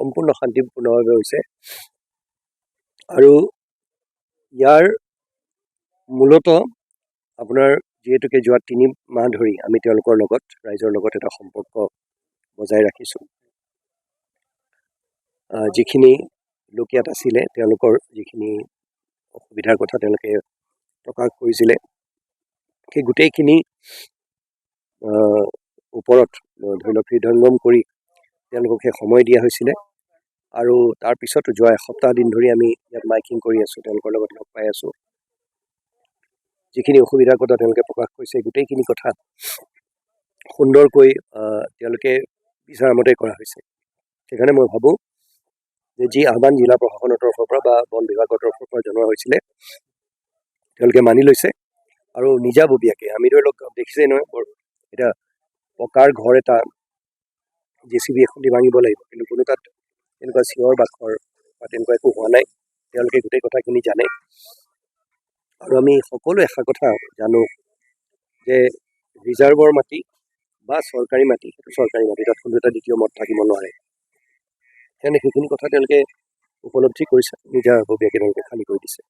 সম্পূৰ্ণ শান্তিপূৰ্ণভাৱে হৈছে আৰু ইয়াৰ মূলতঃ আপোনাৰ যিহেতুকে যোৱা 3 মাহ ধৰি আমি তেওঁলোকৰ লগত ৰাইজৰ লগত এটা সম্পৰ্ক বজাই ৰাখিছোঁ। যিখিনি লোক ইয়াত আছিলে তেওঁলোকৰ যিখিনি অসুবিধাৰ কথা তেওঁলোকে প্ৰকাশ কৰিছিলে সেই গোটেইখিনি ওপৰত ধৰি লওক হৃদয়ংগম কৰি তেওঁলোককে সময় দিয়া হৈছিলে আৰু তাৰপিছত যোৱা এসপ্তাহ দিন ধৰি আমি ইয়াত মাইকিং কৰি আছোঁ, তেওঁলোকৰ লগত লগ পাই আছোঁ। যিখিনি অসুবিধাৰ কথা তেওঁলোকে প্ৰকাশ কৰিছে গোটেইখিনি কথা সুন্দৰকৈ তেওঁলোকে বিচৰামতে কৰা হৈছে। সেইকাৰণে মই ভাবোঁ যে যি আহ্বান জিলা প্ৰশাসনৰ তৰফৰ পৰা বা বন বিভাগৰ তৰফৰ পৰা জনোৱা হৈছিলে তেওঁলোকে মানি লৈছে আৰু নিজাববীয়াকৈ আমি ধৰি লওক দেখিছেই নহয় এতিয়া পকাৰ ঘৰ এটা JCB এখন দি ভাঙিব লাগিব, কিন্তু কোনো তাত তেনেকুৱা চিঞৰ বাখৰ বা তেনেকুৱা একো হোৱা নাই। তেওঁলোকে গোটেই কথাখিনি জানে আৰু আমি সকলোৱে এষাৰ কথা জানো যে ৰিজাৰ্ভৰ মাটি বা চৰকাৰী মাটি সেইটো চৰকাৰী মাটি, তাত কোনো এটা দ্বিতীয় মত থাকিব নোৱাৰে। সেইকাৰণে সেইখিনি কথা তেওঁলোকে উপলব্ধি কৰিছে, নিজাববীয়াকৈ তেওঁলোকে খালী কৰি দিছে।